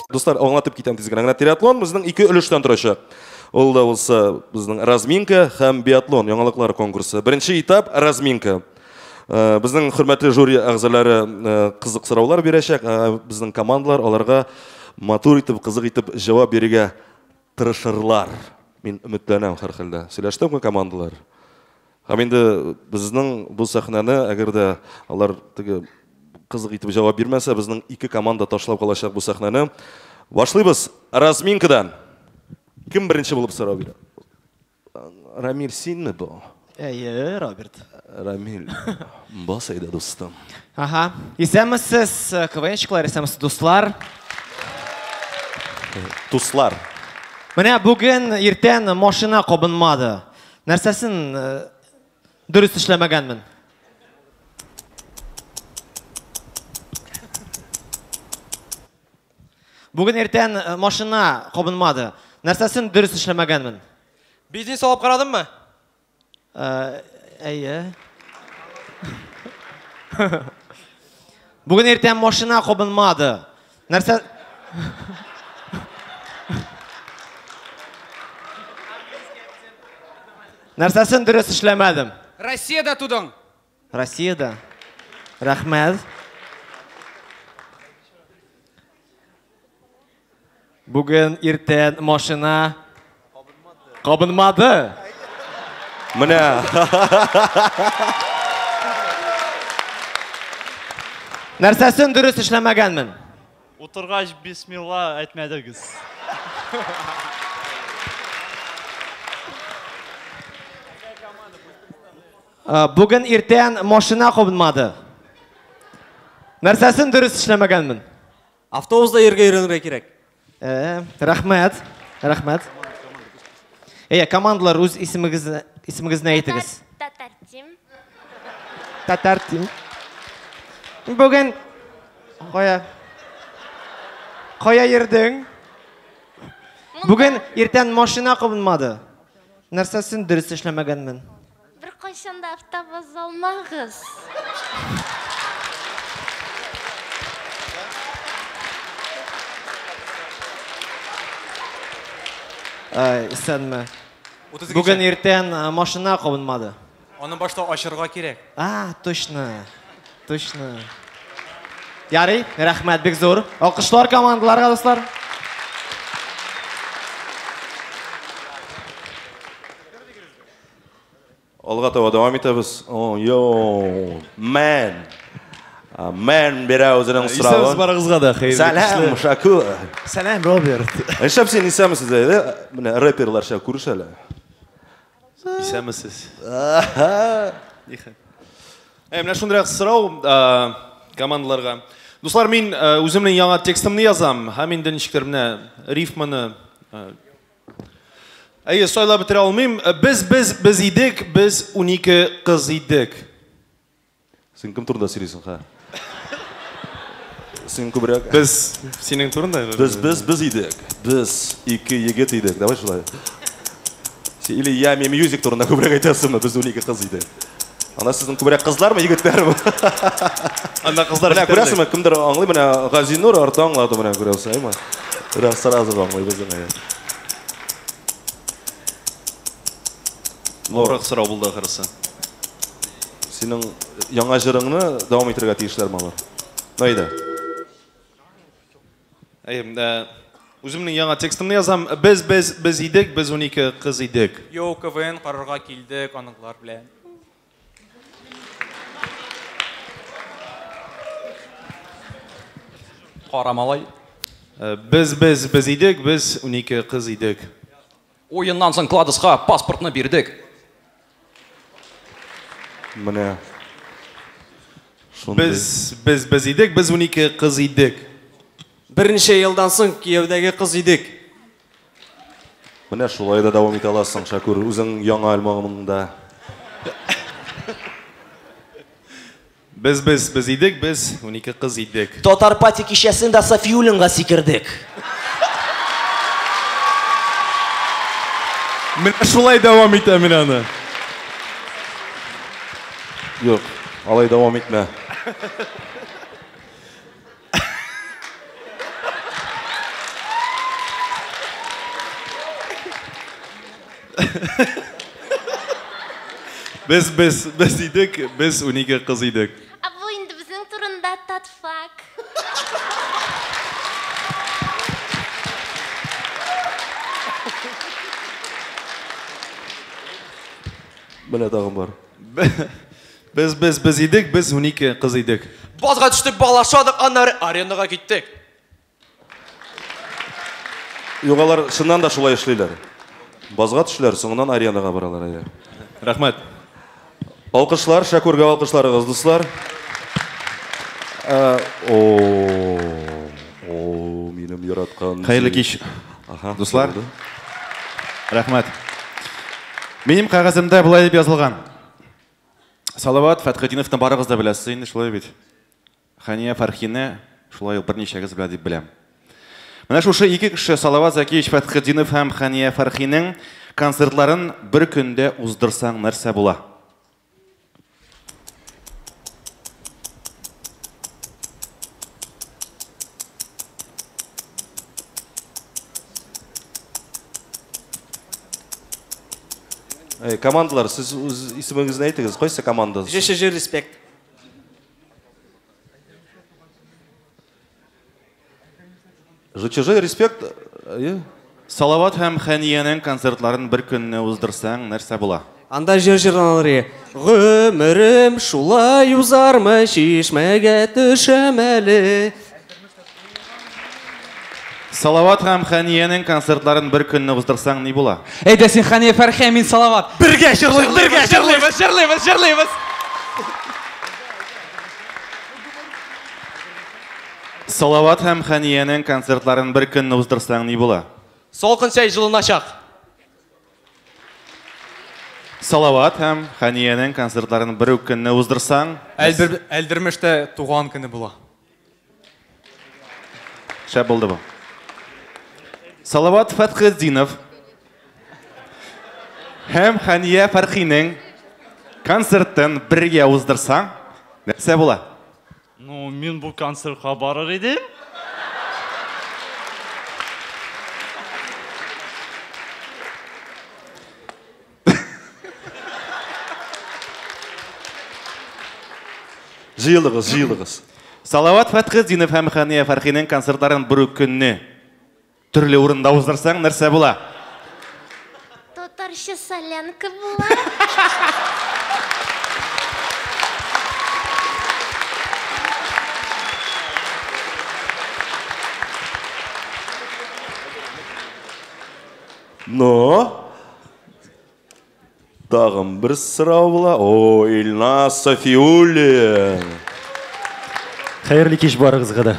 Достар, аңлатып кетем тезгенә. Триатлон безнең 2 өлештән торачак. Ул да булса безнең разминка һәм биатлон яңалыклар конкурсы. Беренче этап разминка. Безнең хөрмәтле жюри әгъзалары кызык сораулар бирәчәк. Безнең командалар аларга матур итеп, кызык итеп җавап бирергә тырышырлар. Мин өметләнәм һәр хәлдә. Сөйләштеңме командалар? Һәм инде безнең бу сәхнәне әгәр дә алар теге кызык итеп җавап бирмәсә, безнең 2 команда ташлап калачак бу сәхнәне. Башлыйбыз разминкадан. Кем беренче булып сорау бирә? Рамил, синме бу? Әйе, Роберт. Рамил, бас әйдә, дустым. Ага. Исәнмесез, КВНщиклар, исәнмесез, дуслар. Туслар. Менә бүген иртән машина кабынмады. Нәрсәсен дөрес эшләмәгәнмен? Бүген иртән машина кабынмады. Нәрсәсен дөрес эшләмәгәнмен? Бизнес алып карадыңмы? Әйе. Бүген иртән машина кабынмады. Нәрсәсен дөрес эшләмәдем? Россиядә тудың. Россиядә. Рәхмәт. Бүген иртән машина кабынмады. Менә. Нәрсәсен дөрес эшләмәгәнмен? Утыргач бисмилла әйтмәдегез. Бүген иртән машина кабынмады. Нәрсәсен дөрес эшләмәгәнмен? Автобуста йөргә өйрәнергә кирәк. Рәхмәт. Рәхмәт. Командалар, үз исемегезне әйтегез. Татартим. Татартим. Бүген кая йөрдең? Бүген иртән машина кабынмады. Нәрсәсен дөрес эшләмәгәнмен? Бер кайчан да автобус алмагыз. Исәнме? Бүген иртән машина кабынмады. Аны башта ачырга кирәк. Точно. Точно. Ярый, рәхмәт, бик зур. Алкышлар командаларга, дуслар. Алга таба дәвам итәбез. Man берә үзенең соравын. Исәбез барыгызга да хәерле. Сәлам, Шакур. Сәлам, Роберт. Эшләп син исәмсез дә, менә рэперларча күрешәләр. Исәмесез. Менә шундый сорау командаларга. Дуслар, мин үземнең яңа текстымны язам. Һәм инде ничектер менә рифманы сайлап бетерә алмыйм. Без идек, без 12 кыз идек. Син кем турында сөйлисең, ха? Син күбрәк. Без синең турында. Без идек. Без 2 егет идек. Давай шулай. Или я мьюзик турында күбрәк әйтәсеңме? Без 12 кыз идек. Ана сезнең күбрәк кызлармы, егетләрме? Анда кызлар. Менә күрәсеңме, кемдер аңлый, менә Газинур арты аңлады, менә күрәсеңме? Раз сразу аңлый безнең. Авырак сорау булды ахырсы. Синең яңа җырыңны дәвам итәргә тиешләр малар. Найда. Үземнең яңа текстымны язам. Без идек, без 12 кыз идек. КВН карарга килдек аныклар белән. Карамалай. Без идек, без 12 кыз идек. Уеннан соң кладыска паспортны бирдек. Менә. Без идек, без 12 кыз идек. Берничә елдан соң кияүдәге кыз идек. Менә шулай да дәвам итә аласың, Шакур, үзең яңа альбомыңда. Без идек, без 12 кыз идек. Татар пати кичәсендә Сафиуллинга сикердек. Менә шулай дәвам итә менә аны. Юк, алай дәвам итмә. Biz idik, biz 12 kız idik. Bu indi bizning turunda tatfak. Bana dağım var. Biz idik, biz 12 kız idik. Базға түштік, балашадық, анары аренаға кеттік. Yoğalar şundan da şulay işleyler. Bazga düşler, soğundan arenaga baralar. Ya. Rahmet. Alkışlar, Şakurga alkışlarınız dostlar. Benim yaratkan. Hayırlı kеш. Aha, Dostlar. Rahmet. Benim қағазымда бұлай деп yazılған. Салават Фатхетдиновтың барығыз да білесіз, енді шулай бет. Хания Фархины шулай бірнеше қыз біледі деп білем. Мына шушы екі кіші Салават Закиевич Фатхетдинов һәм Хания Фархиның концертларын бір күнде уздырсаң нәрсе була? Командалар, siz isminizni aytыңыз, қойса команда? ЖШЖ респект. ЖЧЖ респект. Салават һәм Ханияның концертларын бір күнде уздырсаң нәрсе була? Анда жер-жерналары. Ғөмірім шулай узармы, шишмәгә төшәм әле. Салават һәм Ханияның концертларын бір күнде уздырсаң не була? Әйдә син Хания Фәрхия, мин Салават. Бергә җырлыйбыз. Салават һәм Ханияның концертларын бір күнде уздырсаң не була? Солқын чәй жылыначак. Салават һәм Ханияның концертларын бір күнде уздырсаң, Әлдермештә туган көне була. шәп булды бу. Салават Фатхетдинов һәм Хания Фархиның концертын бірге уздырсаң, нәрсе була? Ну, мен бұл концертқа барар едім. Жиылығыз. Салават Фатхетдинов һәм Хания Фархиның концертларын бір күнне түрлі орында уздырсаң, нәрсе була? Татарча солянка була. Но тағым бір сұрау була. О, Илназ Софиуллин. Хайырлы кеш барығызға да.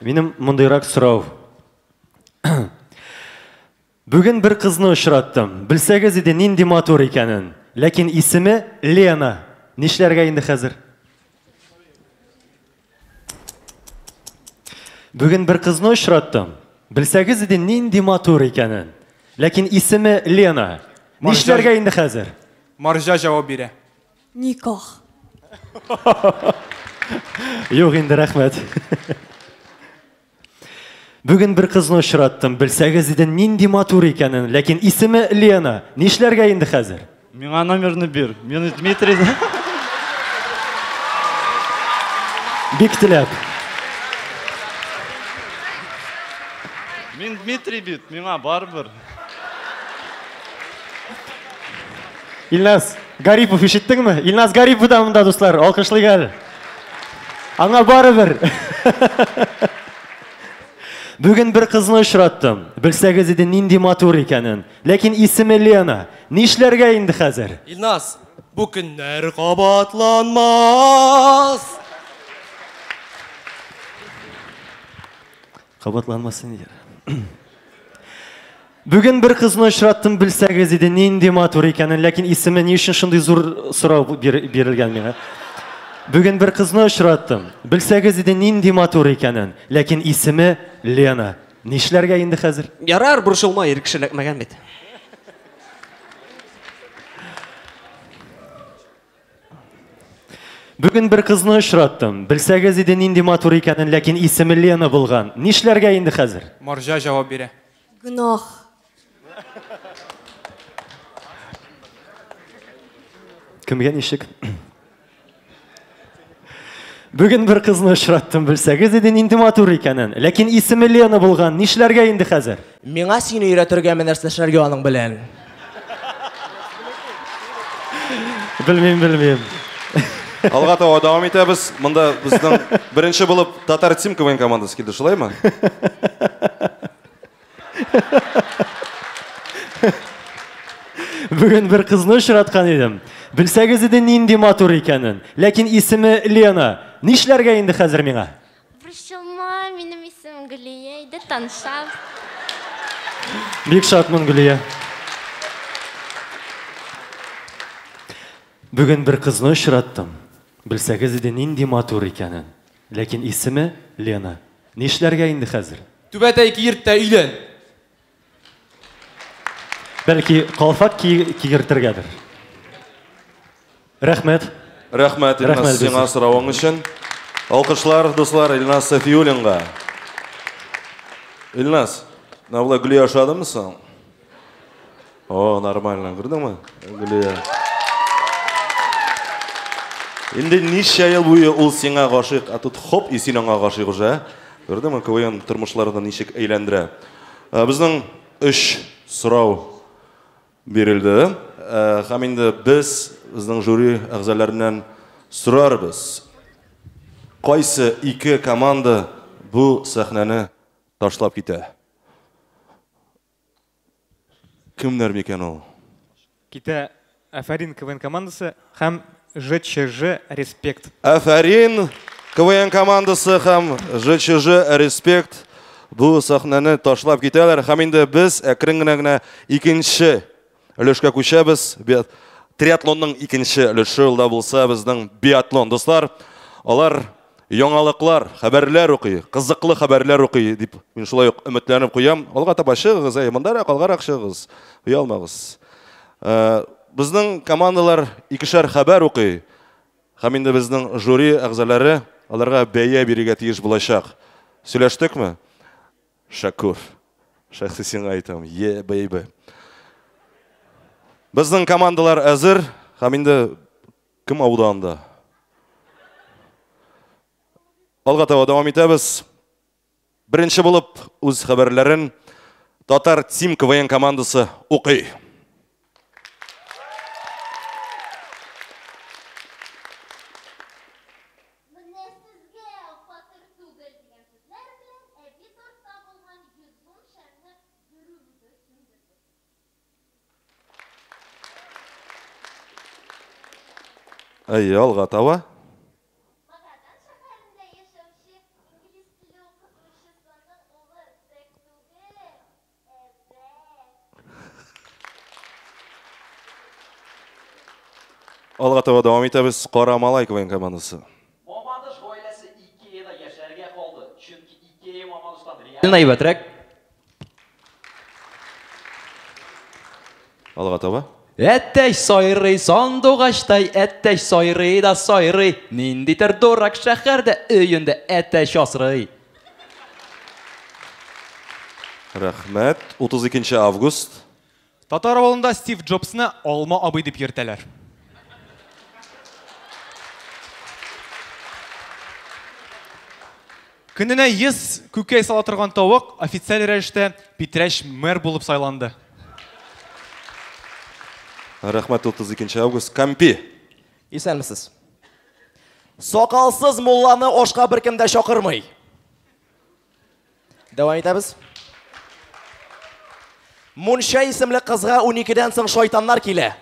Менің мұндайрақ сұрау. Бүгін бір қызны ұшыраттым. Білсәгіз еді нинди матур екенін. Ләкин исімі Лена. Нешләргә инде хәзер? Бүгін бір қызны ұшыраттым. Білсәгіз еді нинди матур екенін. Ләкин исімі Лена. Нешләргә инде хәзер? Маржа жауап бирә. Никах. Юк инде, рәхмәт. Бүгін бір қызны ұшыраттым. Білсәгіз еді нинди матур екенін. Ләкин исімі Лена. Нешләргә инде хәзер? Миңа номерны бир. Мен Дмитрий. Бик теләп. Мен Дмитрий бит. Миңа барбыр. Илназ Гарипов ишеттіңме? Илназ Гарипов да мұнда, достар. Алқышлы кәл. Аңа барыбыр. Бүгін бір қызны ұшыраттым. Білсәгіз еді нинди матур екенін. Ләкин исімі Лена. Нешләргә инде хәзер? Илназ, бұл күннәр қабатланмас. Қабатланмасын ер. Бүгін бір қызны ұшыраттым. Білсәгіз еді нинди матур екенін. Ләкин исімі не үшін шындай зор сұрау берілген меңа? Бүгін бір қызны ұшыраттым. Білсәгіз еді нинди матур екенін. Ләкин исімі Лена. Нешләргә инде хәзер? Ярар, бұршылма, еркішілік мәгән бет. Бүгін бір қызны ұшыраттым. Білсәгіз еді нинди матур екенін. Ләкин исімі Лена болған. Нешләргә инде хәзер? Маржа жауап бирә. Гүнах. Кімге нешік? Бүгін бір қызны ұшыраттым, білсәгіз еді нинди матур екенін. Ләкин исімі Лена болған, нишләргә инде хәзер? Миңа сине өйрәтергә нәрсә эшләргә аның белән. Білмейм. Алға таба давам итәбез. Монда безнең беренче булып Татар Тим КВН командасы килде, шулаймы? Бүгін бір қызны ұшыратқан едім. Білсәгіз еді нинди матур екенін. Ләкин исімі Лена. Нишләргә инде хәзер миңа? Борчылма, минем исемем Гөлия, иде танышабыз. Бик шатмын, Гүлия. Бүгін бір қызны ұшыраттым. Білсәгіз еді нинди матур екенін. Ләкин исімі Лена. Нишләргә инде хәзер? Түбәтәй киертә өйлән. Бәлки қалфак кигертергәдер. Рәхмәт. Рәхмәт Илнас сиңа сорауың өчен. Алкышлар, дуслар, Илнас Сафиуллинга. Илнас, навла Гүлия ашадымы сен? О, нормально, күрдеңме? Гүлия. Инде ничә ел буе ул сиңа гашык, а тут хоп, и син аңа гашык уже. Күрдеңме, КВН тормышларында ничек әйләндерә. Безнең 3 сорау бирелде. Һәм инде без безнең жюри әгъзаларыннан сорарбыз. Кайсы ике команда бу сәхнәне ташлап китә? Кемнәр микән ул? Китә Афарин КВН командасы һәм ЖЧЖ Респект. Афарин КВН командасы һәм ЖЧЖ Респект бу сәхнәне ташлап китәләр. Һәм инде без әкрен генә икенче өлешкә күчәбез. Триатлонның икенче өлеше улда булса безнең биатлон. Дуслар, алар яңалыклар, хәбәрләр укый, кызыклы хәбәрләр укый дип мин шулай ук өметләнеп куям. Алга таба чыгыгыз, монда калгарак чыгыгыз. Уялмагыз. Безнең командалар икешәр хәбәр укый. Һәм инде безнең жюри әгъзалары аларга бәя бирергә тиеш булачак. Сөйләштекме? Шакур. Шәхси сиңа әйтәм. Бәйбә. Безнең командалар әзер. Һәм инде кем ауданда? Алга таба дәвам итәбез. Беренче булып үз хәбәрләрен Татар Тим КВН командасы укый. Алга таба. Алга таба дәвам итәбез. Кара Малай КВН командасы. Мамадыш гаиләсе Икеяда яшәргә калды. Чөнки Икея Мамадыштан Әйбәтрәк. Алга таба. Әттәй сайрый, сандугачтай, әттәй сайрый да сайрый. Ниндидер дурак шәһәрдә өендә әттәй шасрый. Рәхмәт. 32 август. Татар авылында Стив Джобсны Алма абый дип йөртәләр. Көненә 100 күкәй сала торган тавык официаль рәвештә Питрәч мэр булып сайланды. Рәхмәт. 32 август. Кампи. Исәнмесез? Сакалсыз мулланы ашка беркем дә чакырмый. Дәвам итәбез. Мунша исемле кызга 12дән соң шайтаннар килә.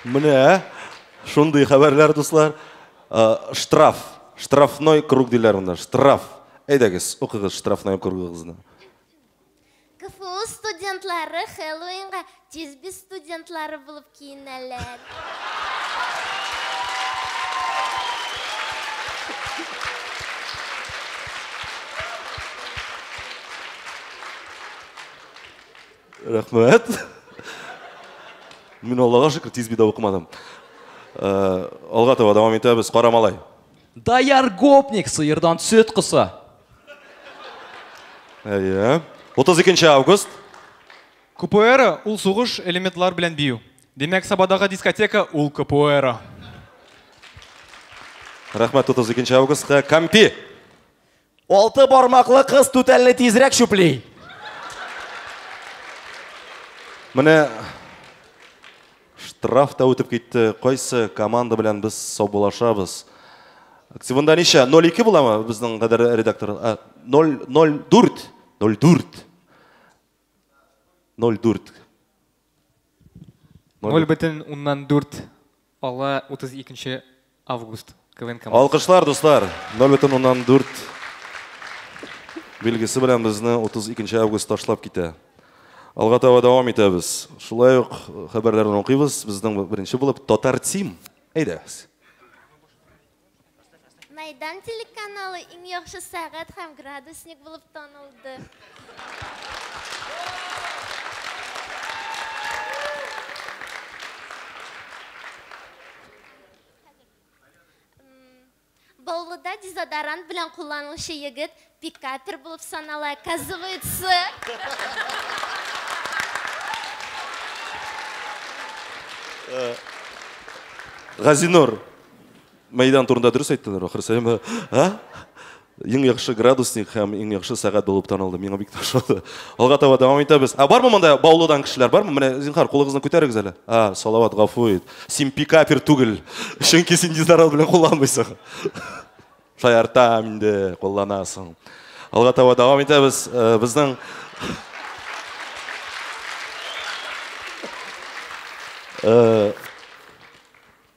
Менә шундый хәбәрләр, дуслар. Штрафной круг диләр монда. Штраф. Әйдәгез, укыгыз штрафной кругыгызны. КФУ студентлары Хэллоуинга тизби студентлары булып киенәләр. Рәхмәт. Мин Аллага шөкер тизбидә укымадым. Алга таба дәвам итәбез. Кара Малай. Даяр гопник сыердан сөт кыса. Әйе. 32 август. КПР ул сугыш элементлар белән бию. Демәк, Сабадагы дискотека ул КПР. Рахмәт 32 августка. Кампи. 6 бармаклы кыз түтәлне тизрәк шүпли. Менә штраф та үтеп китте. Кайсы команда белән без саубулашабыз? Активында ничә? 0-2 буламы безнең кадәр редактор? 0-4. 0-4. 0-4. 0,4 ала 32 август. КВН командасы. Алкышлар, дуслар. 0,4 билгесе белән безне 32 август ташлап китә. Алга таба дәвам итәбез. Шулай ук хәбәрләрне укыйбыз. Безнең беренче булып Татар Тим. Әйдәгез. Майдан телеканалы иң яхшы сәгать һәм градусник булып танылды. Баулыда дезодорант белән кулланылучы егет пикапер булып санала. Оказывается, Газинур. Майдан турында дөрес әйттеләр, ахырсы. Иң яхшы градусник һәм иң яхшы сәгать булып танылды. Миңа бик ташады. Алга таба дәвам итәбез. Бармы монда Баулыдан кешеләр бармы? Менә зинһар кулыгызны күтәрегез әле. Салават, гафу ит. Син пикапер түгел. Чөнки син дезодорант белән кулланмыйсың. Шаяртам инде, кулланасың. Алга таба дәвам итәбез. Безнең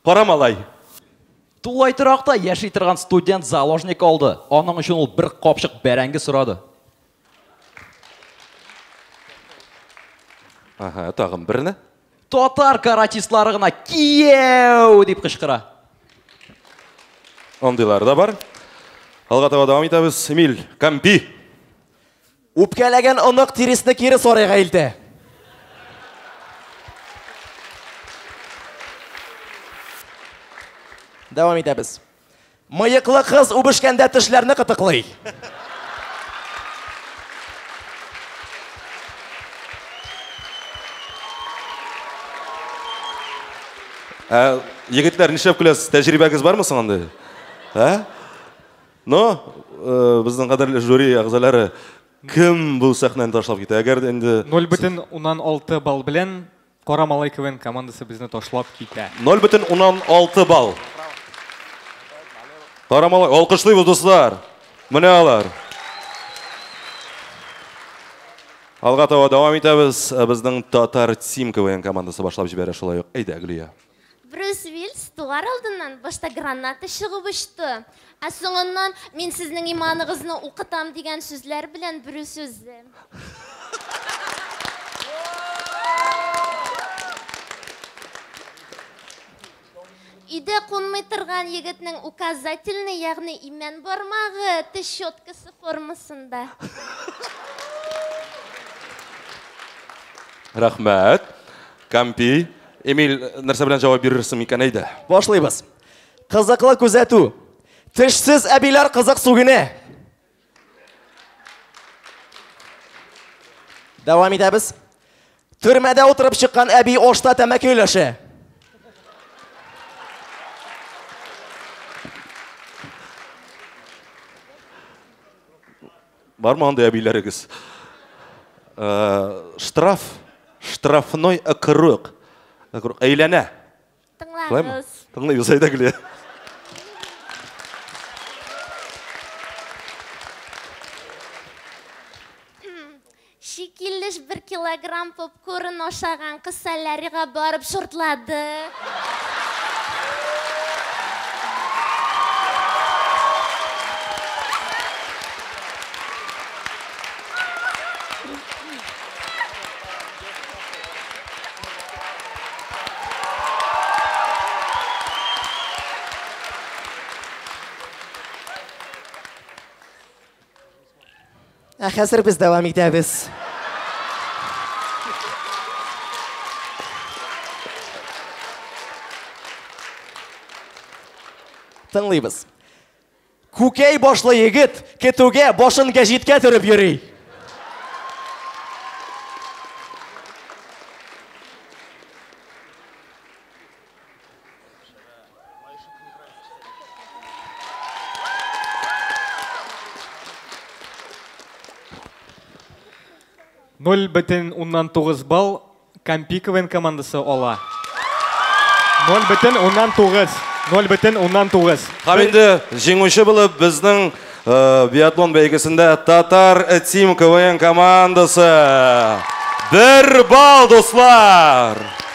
Парамалай. Тулай торакта яши торган студент заложник алды. Аның өчен ул бер капчык бәрәңге сорады. Тагын берне. Татар каратистлары гына кияү дип кычкыра. Ондайлар да бар. Алга таба дәвам итәбез. Эмиль, Кампи. Үпкәләгән онык тирисне кире сарайга илтә. Дәвам итәбез. Мыеклы кыз үбешкәндә тешләрне кытыклый. Егетләр, нишләп көләсез? Тәҗрибәгез бармы соң анда? Безнең кадерле жюри әгъзалары кем бу сәхнәне ташлап китә? Әгәр инде 0,6 балл белән Карамалай КВН командасы безне ташлап китә. 0,6 балл. Карамалай, алкышлыйбыз, дуслар. Менә алар. Алга таба дәвам итәбез. Безнең Татар Тим КВН командасы башлап җибәрә шулай ук. Әйдә, Гөлия. Брюс Виллис тугар алдыннан башта граната чыгып очты. Соңыннан мин сезнең иманыгызны укытам дигән сүзләр белән Брюс үзе. Өйдә кунмый торган егетнең указательный, ягъни имән бармагы теш щеткасы формасында. Рәхмәт. Кампи. Эмиль, нәрсә белән җавап бирерсең икән, әйдә. Башлыйбыз. Кызыклы күзәтү. Тешсез әбиләр кызык сугыны. Дәвам итәбез. Төрмәдә утырып чыккан әби ашта тәмәке өләшә. Бармы анда әбиләрегез? Штрафной округ. Әйләнә. Тыңлагыз. Тыңлыйбыз, әйдә, Гөлия. Шикиллеш 1 килограмм попкорн ашаган кыз солярийга барып шортлады. Хәзер без дәвам итәбез. Тыңлыйбыз. Күкәй башлы егет көтүгә башын гәҗиткә төреп йөри. 0,9 балл Кампи КВН командасы ала. 0,9. 0,9. Һәм инде җиңүче булып безнең биатлон бәйгесендә Татар Тим КВН командасы. 1 балл, дуслар!